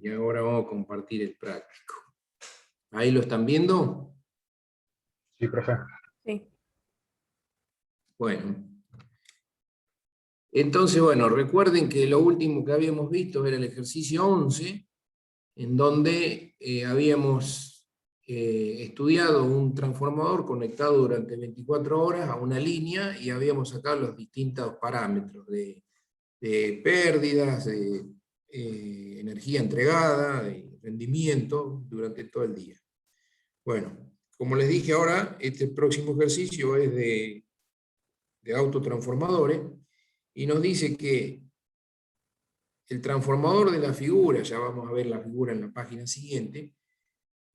y ahora vamos a compartir el práctico. ¿Ahí lo están viendo? Sí, profe. Sí. Bueno. Entonces, bueno, recuerden que lo último que habíamos visto era el ejercicio 11, en donde habíamos estudiado un transformador conectado durante 24 horas a una línea y habíamos sacado los distintos parámetros de pérdidas, de energía entregada, de rendimiento durante todo el día. Bueno, como les dije ahora, este próximo ejercicio es de autotransformadores y nos dice que el transformador de la figura, ya vamos a ver la figura en la página siguiente,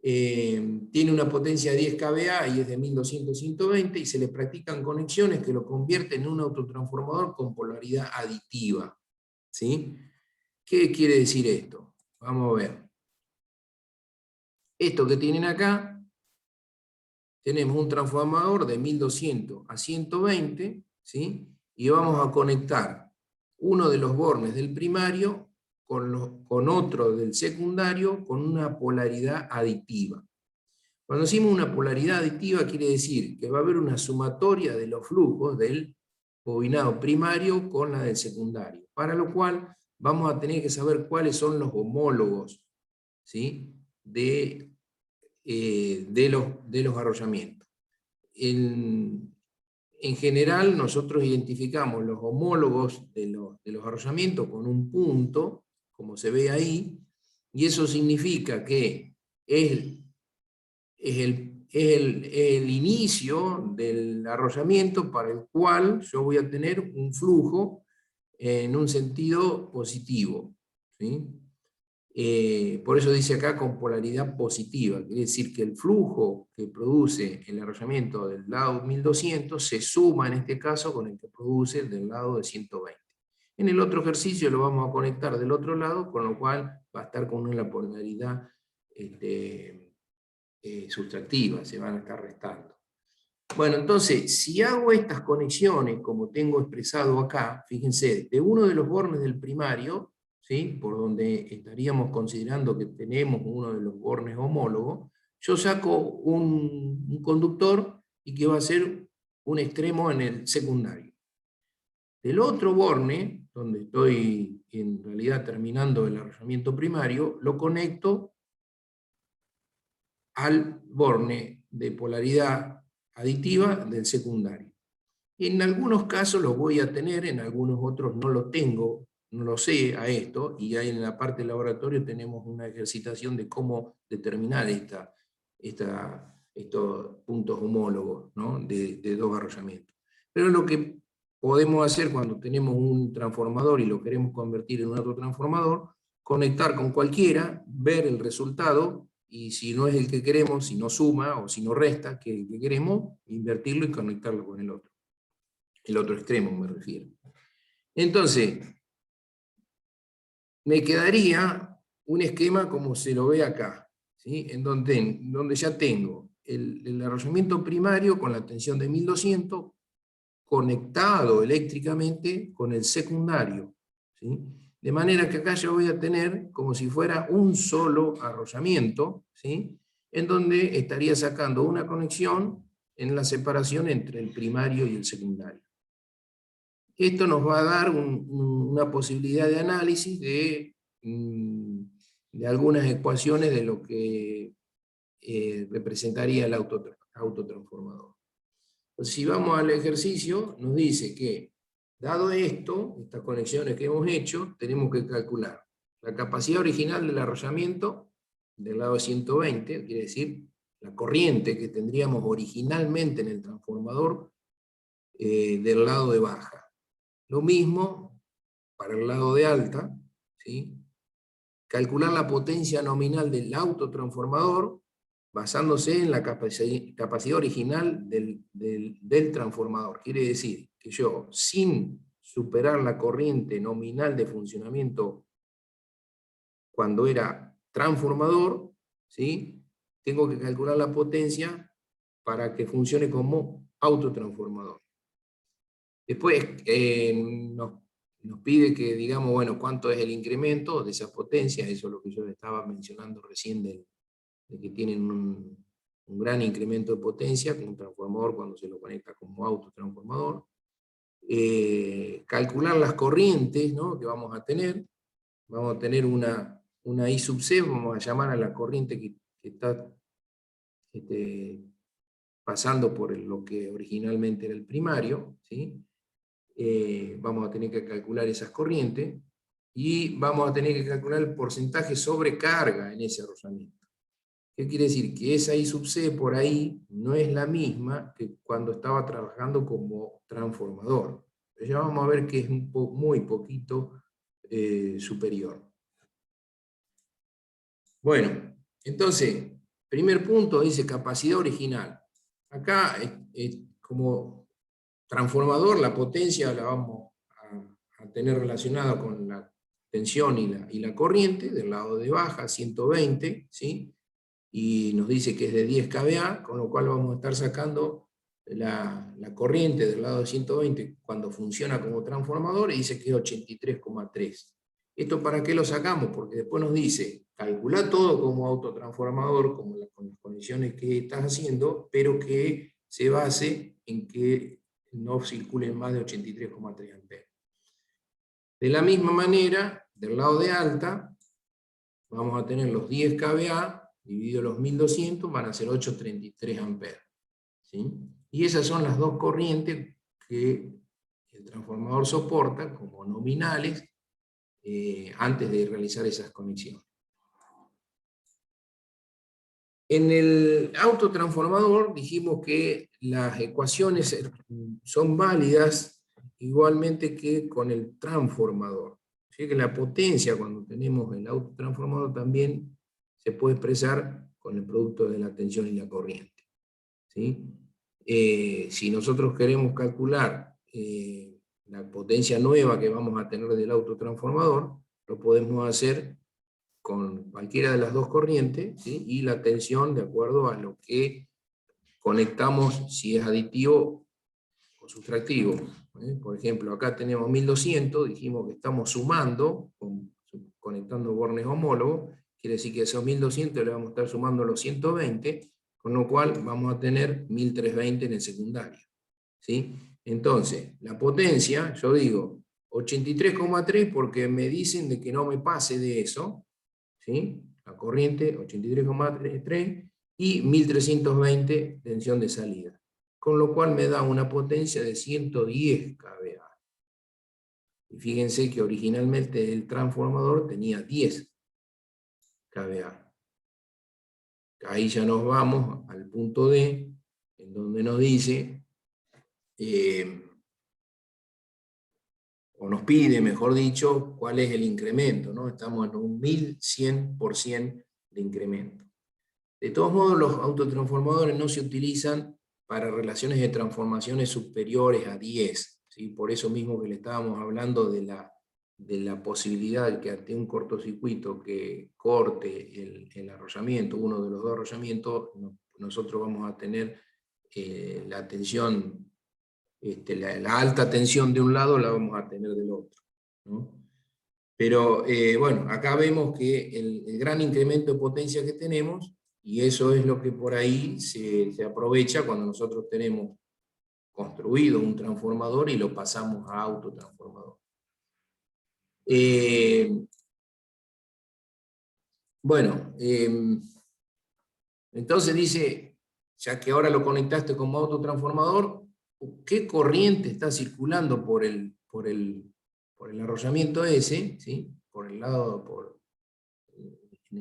tiene una potencia de 10 kVA y es de 1200-120 y se le practican conexiones que lo convierten en un autotransformador con polaridad aditiva. ¿Sí? ¿Qué quiere decir esto? Vamos a ver. Esto que tienen acá, tenemos un transformador de 1200 a 120, ¿sí? Y vamos a conectar uno de los bornes del primario con otro del secundario con una polaridad aditiva. Cuando decimos una polaridad aditiva quiere decir que va a haber una sumatoria de los flujos del bobinado primario con la del secundario, para lo cual vamos a tener que saber cuáles son los homólogos, ¿sí? de los arrollamientos. En general, nosotros identificamos los homólogos de los arrollamientos con un punto, como se ve ahí, y eso significa que es el inicio del arrollamiento para el cual yo voy a tener un flujo en un sentido positivo, ¿sí? Por eso dice acá con polaridad positiva, quiere decir que el flujo que produce el arrollamiento del lado 1200 se suma en este caso con el que produce del lado de 120. En el otro ejercicio lo vamos a conectar del otro lado, con lo cual va a estar con una polaridad sustractiva, se van a estar restando. Bueno, entonces, si hago estas conexiones, como tengo expresado acá, fíjense, de uno de los bornes del primario, ¿sí? Por donde estaríamos considerando que tenemos uno de los bornes homólogos, yo saco un conductor y que va a ser un extremo en el secundario. Del otro borne, donde estoy en realidad terminando el arrollamiento primario, lo conecto al borne de polaridad aditiva del secundario. En algunos casos los voy a tener, en algunos otros no lo tengo, no lo sé a esto, y ahí en la parte del laboratorio tenemos una ejercitación de cómo determinar estos puntos homólogos, ¿no? de dos arrollamientos. Pero lo que podemos hacer cuando tenemos un transformador y lo queremos convertir en un otro transformador, conectar con cualquiera, ver el resultado, y si no es el que queremos, si no suma o si no resta, que es el que queremos, invertirlo y conectarlo con el otro extremo me refiero. Entonces, me quedaría un esquema como se lo ve acá, ¿sí? en donde ya tengo el arrollamiento primario con la tensión de 1200 conectado eléctricamente con el secundario, ¿sí? De manera que acá yo voy a tener como si fuera un solo arrollamiento, ¿sí? En donde estaría sacando una conexión en la separación entre el primario y el secundario. Esto nos va a dar una posibilidad de análisis de algunas ecuaciones de lo que representaría el autotransformador. Entonces, si vamos al ejercicio, nos dice que, dado esto, estas conexiones que hemos hecho, tenemos que calcular la capacidad original del arrollamiento del lado 120, quiere decir la corriente que tendríamos originalmente en el transformador del lado de baja. Lo mismo para el lado de alta, ¿sí? Calcular la potencia nominal del autotransformador basándose en la capacidad original del transformador. Quiere decir que yo, sin superar la corriente nominal de funcionamiento cuando era transformador, ¿sí? Tengo que calcular la potencia para que funcione como autotransformador. Después nos pide que digamos, bueno, cuánto es el incremento de esa potencia, eso es lo que yo le estaba mencionando recién, de que tienen un gran incremento de potencia con un transformador cuando se lo conecta como autotransformador. Calcular las corrientes, ¿no?, que vamos a tener. Vamos a tener una I sub C, vamos a llamar a la corriente que está pasando por lo que originalmente era el primario, ¿sí? Vamos a tener que calcular esas corrientes, y vamos a tener que calcular el porcentaje sobre carga en ese arrollamiento. ¿Qué quiere decir? Que esa I sub C por ahí no es la misma que cuando estaba trabajando como transformador. Pero ya vamos a ver que es muy poquito superior. Bueno, entonces, primer punto dice capacidad original. Acá, como transformador, la potencia la vamos a tener relacionada con la tensión y la corriente, del lado de baja, 120, ¿sí? Y nos dice que es de 10 kVA, con lo cual vamos a estar sacando la corriente del lado de 120 cuando funciona como transformador, y dice que es 83,3. ¿Esto para qué lo sacamos? Porque después nos dice, calcula todo como autotransformador, con las condiciones que estás haciendo, pero que se base en que no circulen más de 83,3 amperes. De la misma manera, del lado de alta, vamos a tener los 10 kVA, dividido los 1200, van a ser 833 amperes. ¿Sí? Y esas son las dos corrientes que el transformador soporta como nominales antes de realizar esas conexiones. En el autotransformador dijimos que las ecuaciones son válidas igualmente que con el transformador. Así que la potencia, cuando tenemos el autotransformador, también se puede expresar con el producto de la tensión y la corriente. ¿Sí? Si nosotros queremos calcular la potencia nueva que vamos a tener del autotransformador, lo podemos hacer con cualquiera de las dos corrientes, ¿sí? Y la tensión de acuerdo a lo que conectamos, si es aditivo o sustractivo. Por ejemplo, acá tenemos 1200, dijimos que estamos sumando, conectando bornes homólogos, quiere decir que a esos 1200 le vamos a estar sumando los 120, con lo cual vamos a tener 1320 en el secundario. ¿Sí? Entonces, la potencia, yo digo 83,3 porque me dicen de que no me pase de eso, ¿sí? La corriente 83,3 y 1320 tensión de salida, con lo cual me da una potencia de 110 kVA. Y fíjense que originalmente el transformador tenía 10 kVA. Ahí ya nos vamos al punto D, en donde nos dice, o nos pide, mejor dicho, cuál es el incremento, ¿no? Estamos en un 1100% de incremento. De todos modos, los autotransformadores no se utilizan para relaciones de transformaciones superiores a 10, ¿sí? Por eso mismo que le estábamos hablando de la posibilidad de que ante un cortocircuito que corte el arrollamiento, uno de los dos arrollamientos, nosotros vamos a tener la tensión, la alta tensión de un lado la vamos a tener del otro, ¿no? Pero bueno, acá vemos que el gran incremento de potencia que tenemos, y eso es lo que por ahí se aprovecha cuando nosotros tenemos construido un transformador y lo pasamos a autotransformador. Bueno, entonces dice, ya que ahora lo conectaste como autotransformador, ¿qué corriente está circulando por el arrollamiento ese, ¿sí? En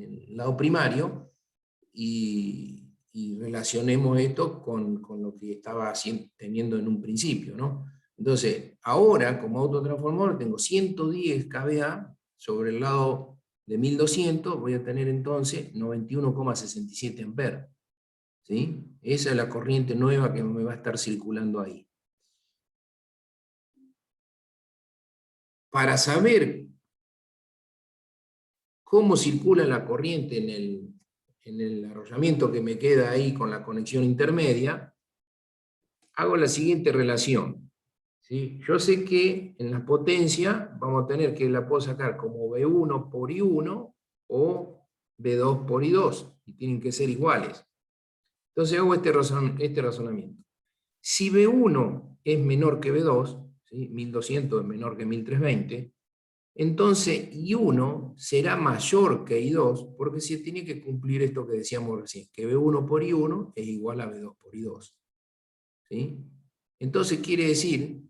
el lado primario, y relacionemos esto con lo que estaba teniendo en un principio, ¿no? Entonces, ahora como autotransformador tengo 110 kVA sobre el lado de 1200, voy a tener entonces 91,67 amperes. ¿Sí? Esa es la corriente nueva que me va a estar circulando ahí. Para saber cómo circula la corriente en el arrollamiento que me queda ahí con la conexión intermedia, hago la siguiente relación. ¿sí? Yo sé que en la potencia vamos a tener que la puedo sacar como B1 por I1 o B2 por I2, y tienen que ser iguales. Entonces hago este razonamiento. Si B1 es menor que B2, ¿sí? 1200 es menor que 1320, entonces I1 será mayor que I2, porque se tiene que cumplir esto que decíamos recién, que B1 por I1 es igual a B2 por I2. ¿Sí? Entonces quiere decir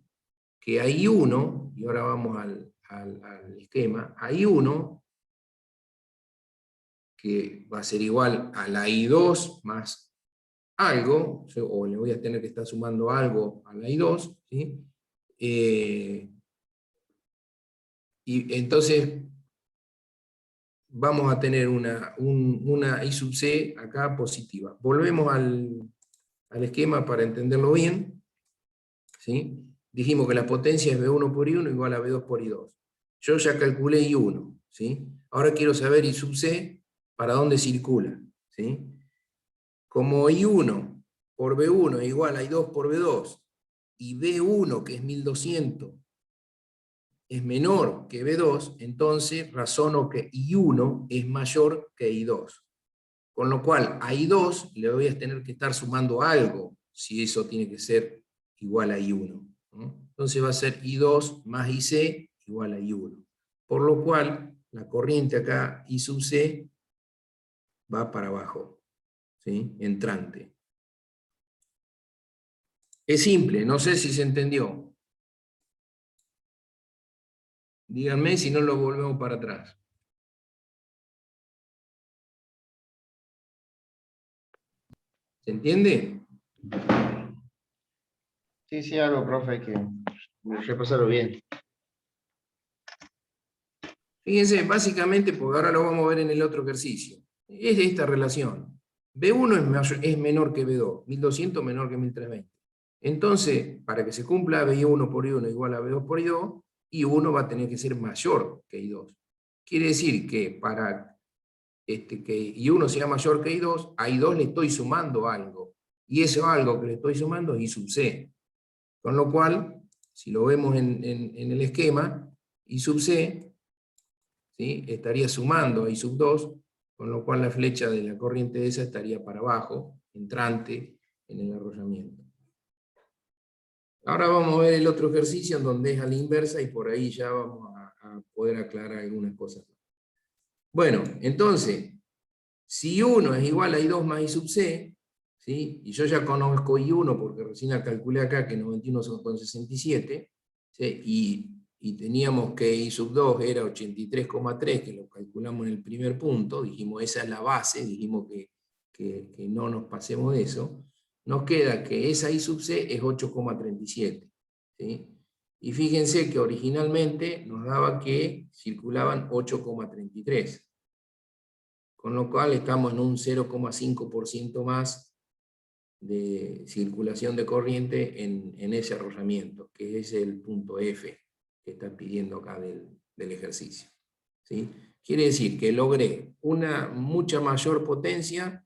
que a I1, y ahora vamos al esquema, a I1, que va a ser igual a la I2 más algo, o le voy a tener que estar sumando algo a la I2, ¿sí? Y entonces vamos a tener una I sub C acá positiva. Volvemos al esquema para entenderlo bien, ¿sí? Dijimos que la potencia es B1 por I1 igual a B2 por I2. Yo ya calculé I1, ¿sí? Ahora quiero saber I sub C para dónde circula, ¿sí? Como I1 por B1 es igual a I2 por B2, y B1, que es 1200, es menor que B2, entonces razono que I1 es mayor que I2. Con lo cual, a I2 le voy a tener que estar sumando algo, si eso tiene que ser igual a I1, ¿no? Entonces va a ser I2 más IC igual a I1. Por lo cual, la corriente acá, I sub C, va para abajo, ¿sí? Entrante. Es simple, no sé si se entendió. Díganme si no lo volvemos para atrás. ¿Se entiende? Sí, algo, profe, que repasarlo bien. Fíjense, básicamente, porque ahora lo vamos a ver en el otro ejercicio, es de esta relación. B1 es menor que B2, 1200 menor que 1320. Entonces, para que se cumpla B1 por I1 igual a B2 por I2, I1 va a tener que ser mayor que I2. Quiere decir que para que I1 sea mayor que I2, a I2 le estoy sumando algo. Y eso algo que le estoy sumando es I sub C. Con lo cual, si lo vemos en el esquema, I sub C, ¿sí? Estaría sumando a I sub 2, con lo cual la flecha de la corriente esa estaría para abajo, entrante en el arrollamiento. Ahora vamos a ver el otro ejercicio en donde es a la inversa, y por ahí ya vamos a poder aclarar algunas cosas. Bueno, entonces, si I1 es igual a I2 más I sub C, ¿sí? Y yo ya conozco I1 porque recién la calculé acá, que 91,67, ¿sí? Y teníamos que I sub 2 era 83,3, que lo calculamos en el primer punto, dijimos esa es la base, dijimos que no nos pasemos de eso. Nos queda que esa I sub C es 8,37, ¿sí? Y fíjense que originalmente nos daba que circulaban 8,33. Con lo cual estamos en un 0,5% más de circulación de corriente en ese arrollamiento, que es el punto F que está pidiendo acá del ejercicio, ¿sí? Quiere decir que logré una mucha mayor potencia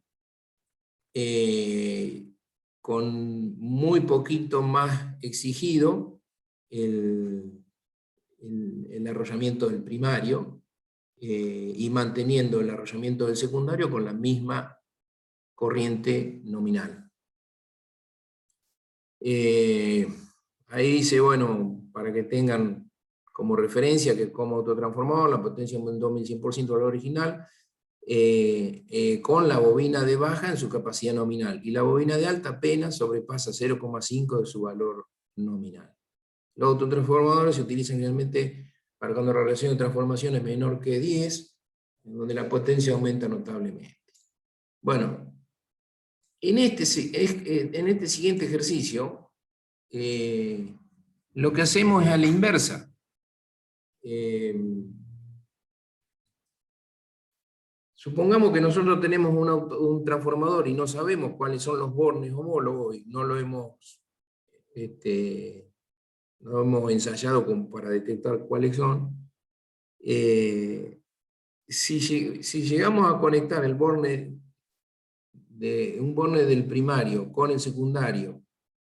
con muy poquito más exigido el arrollamiento del primario, y manteniendo el arrollamiento del secundario con la misma corriente nominal. Ahí dice, bueno, para que tengan como referencia que como autotransformador la potencia aumentó 1100% a la original, con la bobina de baja en su capacidad nominal, y la bobina de alta apenas sobrepasa 0,5 de su valor nominal. Los autotransformadores se utilizan generalmente para cuando la relación de transformación es menor que 10, en donde la potencia aumenta notablemente. Bueno, en este siguiente ejercicio, lo que hacemos es a la inversa. Supongamos que nosotros tenemos un transformador y no sabemos cuáles son los bornes homólogos, y no lo hemos ensayado para detectar cuáles son. Si llegamos a conectar un borne del primario con el secundario,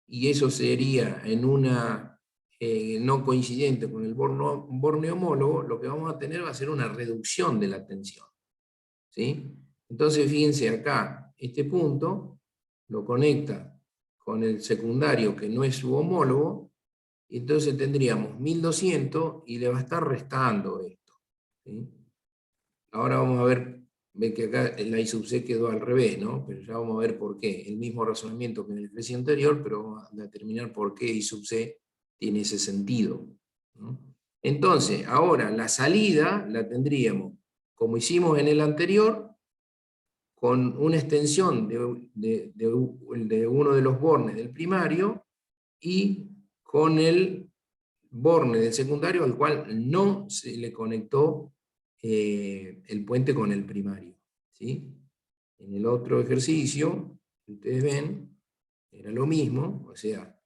y eso sería en una no coincidente con el borne homólogo, lo que vamos a tener va a ser una reducción de la tensión. ¿Sí? Entonces fíjense acá, este punto lo conecta con el secundario que no es su homólogo, y entonces tendríamos 1200 y le va a estar restando esto. ¿Sí? Ahora vamos a ver, ven que acá la I sub C quedó al revés, ¿no? Pero ya vamos a ver por qué. El mismo razonamiento que en el ejercicio anterior, pero vamos a determinar por qué I sub C tiene ese sentido, ¿no? Entonces, ahora la salida la tendríamos, como hicimos en el anterior, con una extensión de uno de los bornes del primario y con el borne del secundario al cual no se le conectó el puente con el primario. ¿Sí? En el otro ejercicio, que ustedes ven, era lo mismo, o sea,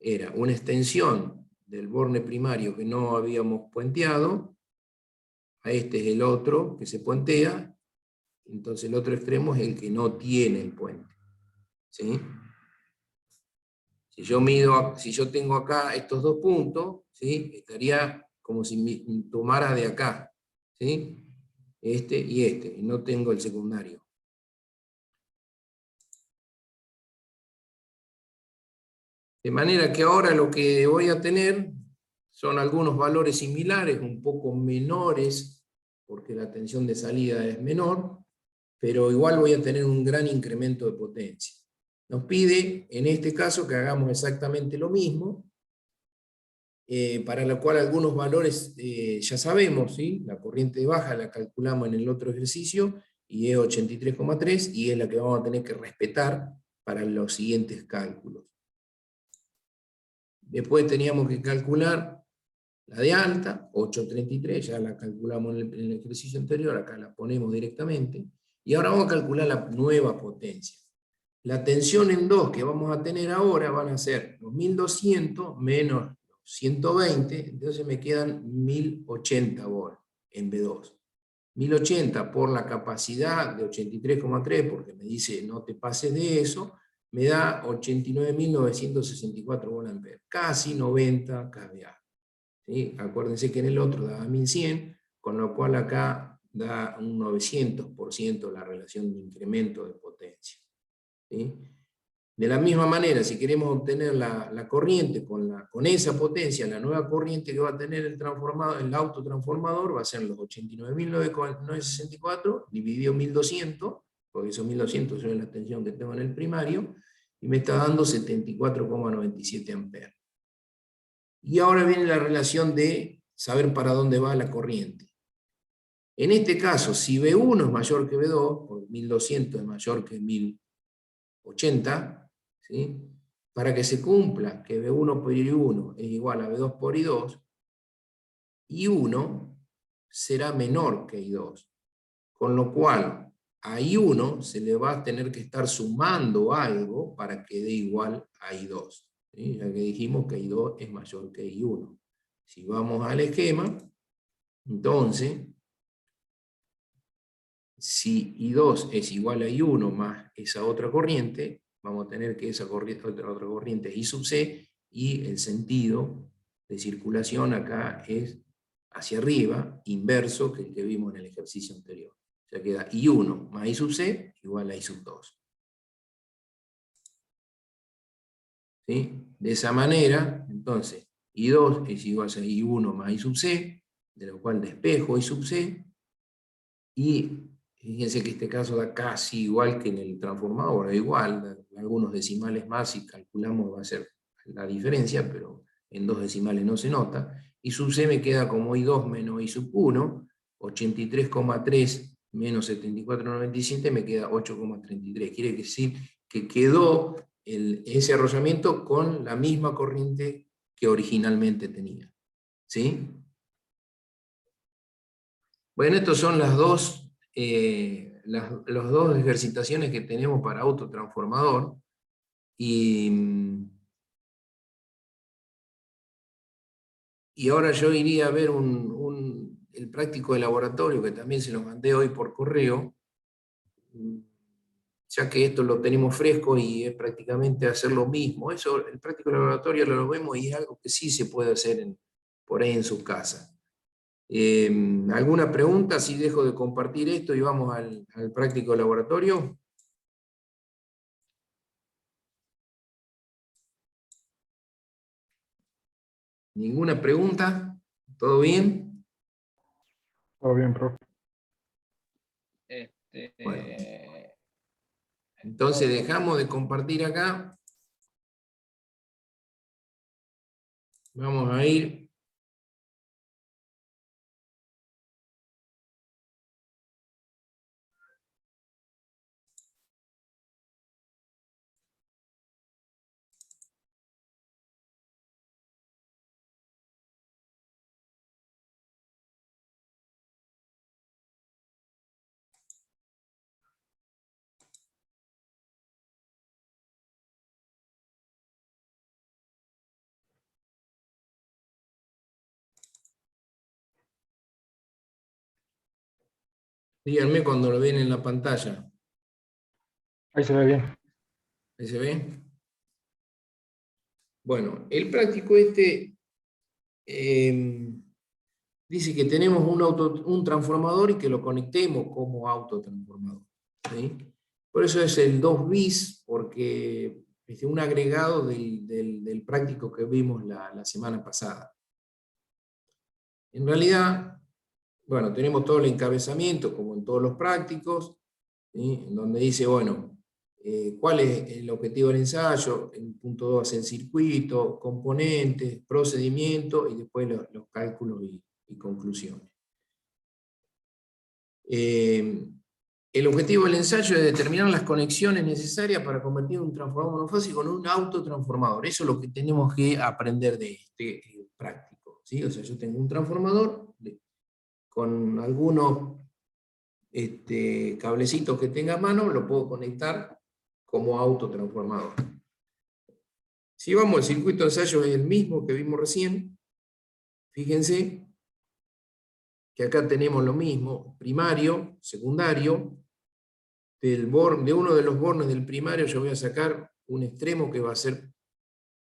era una extensión del borne primario que no habíamos puenteado, a este es el otro que se puentea, entonces el otro extremo es el que no tiene el puente. ¿Sí? Si yo tengo acá estos dos puntos, ¿sí? Estaría como si tomara de acá, ¿sí? Este, y no tengo el secundario. De manera que ahora lo que voy a tener son algunos valores similares, un poco menores, porque la tensión de salida es menor, pero igual voy a tener un gran incremento de potencia. Nos pide, en este caso, que hagamos exactamente lo mismo, para lo cual algunos valores ya sabemos, ¿sí? La corriente baja la calculamos en el otro ejercicio, y es 83,3, y es la que vamos a tener que respetar para los siguientes cálculos. Después teníamos que calcular la de alta, 8,33, ya la calculamos en el ejercicio anterior, acá la ponemos directamente, y ahora vamos a calcular la nueva potencia. La tensión en 2 que vamos a tener ahora van a ser los 1200 menos 120, entonces me quedan 1080 volt en B2. 1080 por la capacidad de 83,3, porque me dice no te pases de eso, me da 89.964 volt ampere, casi 90 kVA. ¿Sí? Acuérdense que en el otro daba 1100, con lo cual acá da un 900% la relación de incremento de potencia. ¿Sí? De la misma manera, si queremos obtener la corriente con esa potencia, la nueva corriente que va a tener el autotransformador va a ser los 89.964 dividido 1200, porque esos 1200 son la tensión que tengo en el primario, y me está dando 74,97 amperes. Y ahora viene la relación de saber para dónde va la corriente. En este caso, si B1 es mayor que B2, porque 1200 es mayor que 1080, ¿sí? Para que se cumpla que B1 por I1 es igual a B2 por I2, I1 será menor que I2, con lo cual a I1 se le va a tener que estar sumando algo para que dé igual a I2, ¿sí? Ya que dijimos que I2 es mayor que I1. Si vamos al esquema, entonces, si I2 es igual a I1 más esa otra corriente, vamos a tener que esa otra corriente es I sub C, y el sentido de circulación acá es hacia arriba, inverso que el que vimos en el ejercicio anterior. O sea, queda I1 más I sub C igual a I sub 2. ¿Sí? De esa manera, entonces, I2 es igual a I1 más I sub C, de lo cual despejo I sub C, y fíjense que este caso da casi igual que en el transformador, igual, algunos decimales más, si calculamos va a ser la diferencia, pero en 2 decimales no se nota. I sub C me queda como I2 menos I sub 1, 83,3 menos 74,97 me queda 8,33. Quiere decir que quedó ese arrollamiento con la misma corriente que originalmente tenía. ¿Sí? Bueno, estos son las dos ejercitaciones que tenemos para autotransformador. Y ahora yo iría a ver el práctico de laboratorio, que también se los mandé hoy por correo. ya que esto lo tenemos fresco y es prácticamente hacer lo mismo. Eso, el práctico laboratorio lo vemos y es algo que sí se puede hacer por ahí en su casa. ¿Alguna pregunta? Si dejo de compartir esto y vamos al práctico laboratorio. ¿Ninguna pregunta? ¿Todo bien? Todo bien, profe. Bueno. Entonces dejamos de compartir acá. Vamos a ir. Díganme cuando lo ven en la pantalla. Ahí se ve bien. ¿Ahí se ve? Bueno, el práctico dice que tenemos un transformador y que lo conectemos como autotransformador, ¿sí? Por eso es el 2 bis, porque es un agregado del práctico que vimos la semana pasada. En realidad, bueno, tenemos todo el encabezamiento, como en todos los prácticos, ¿sí? En donde dice, bueno, cuál es el objetivo del ensayo, en punto 2 el circuito, componentes, procedimiento, y después los cálculos y conclusiones. El objetivo del ensayo es determinar las conexiones necesarias para convertir un transformador monofásico en un autotransformador. Eso es lo que tenemos que aprender de este práctico, ¿sí? O sea, yo tengo un transformador con algunos cablecitos que tenga a mano, lo puedo conectar como autotransformador. Si vamos al circuito de ensayo, es el mismo que vimos recién. Fíjense que acá tenemos lo mismo, primario, secundario. De uno de los bornes del primario yo voy a sacar un extremo que va a ser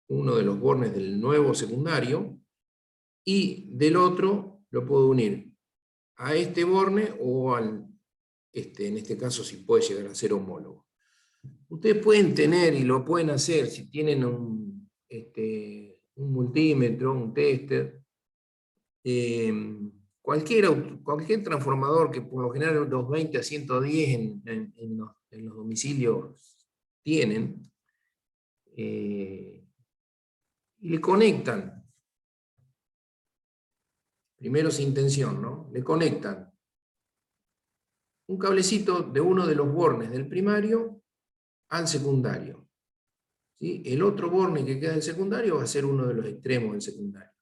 uno de los bornes del nuevo secundario, y del otro lo puedo unir a este borne o al, en este caso si puede llegar a ser homólogo. Ustedes pueden tener, y lo pueden hacer, si tienen un multímetro, un tester, cualquier transformador que por lo general 220 a 110 en los domicilios tienen, y le conectan, primero sin tensión, ¿no? Le conectan un cablecito de uno de los bornes del primario al secundario, ¿sí? El otro borne que queda del secundario va a ser uno de los extremos del secundario.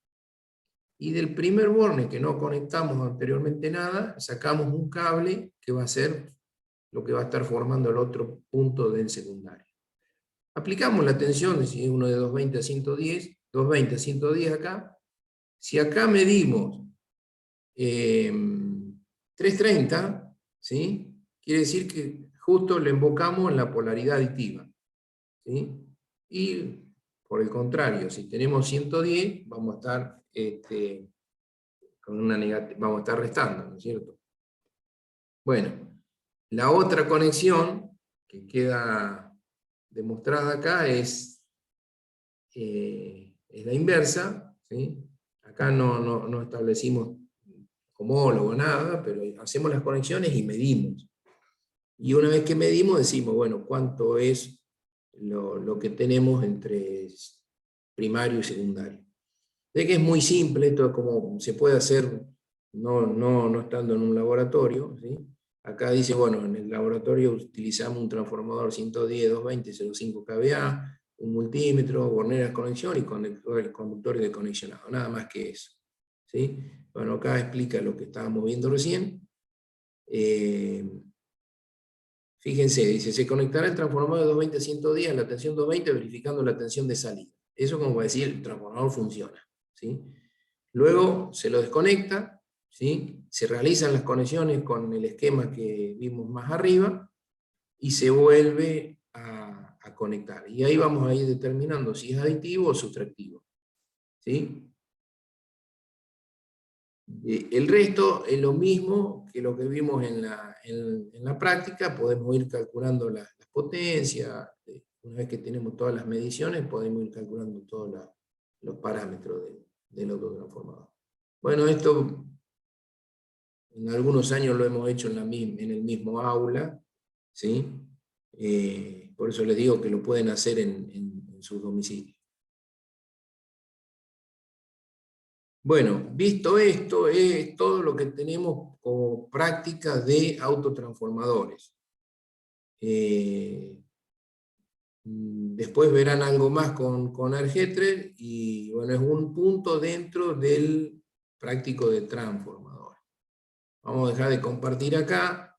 Y del primer borne que no conectamos anteriormente nada, sacamos un cable que va a ser lo que va a estar formando el otro punto del secundario. Aplicamos la tensión, si es uno de 220 a 110, 220 a 110 acá. Si acá medimos 330, ¿sí? Quiere decir que justo le invocamos en la polaridad aditiva, ¿sí? Y por el contrario, si tenemos 110, vamos a estar con una negativa, vamos a estar restando, ¿no es cierto? Bueno, la otra conexión que queda demostrada acá es la inversa, ¿sí? Acá no establecimos homólogo, nada, pero hacemos las conexiones y medimos. Y una vez que medimos decimos, bueno, ¿cuánto es lo que tenemos entre primario y secundario? De que es muy simple, esto es como se puede hacer no estando en un laboratorio, ¿sí? Acá dice, bueno, en el laboratorio utilizamos un transformador 110, 220, 0,5 kVA, un multímetro, borneras de conexión y conductores de conexionado, nada más que eso, ¿sí? Bueno, acá explica lo que estábamos viendo recién. Fíjense, dice, se conectará el transformador de 220 a 110 a la tensión 220 verificando la tensión de salida. Eso como para decir, el transformador funciona, ¿sí? Luego se lo desconecta, ¿sí? Se realizan las conexiones con el esquema que vimos más arriba, y se vuelve a conectar. Y ahí vamos a ir determinando si es aditivo o sustractivo. ¿Sí? El resto es lo mismo que lo que vimos en la práctica. Podemos ir calculando las potencias. Una vez que tenemos todas las mediciones, podemos ir calculando todos los parámetros del autotransformador. Bueno, esto en algunos años lo hemos hecho en el mismo aula, ¿sí? Por eso les digo que lo pueden hacer en sus domicilios. Bueno, visto esto, es todo lo que tenemos como práctica de autotransformadores. Después verán algo más con Argetrer, y bueno, es un punto dentro del práctico de transformadores. Vamos a dejar de compartir acá.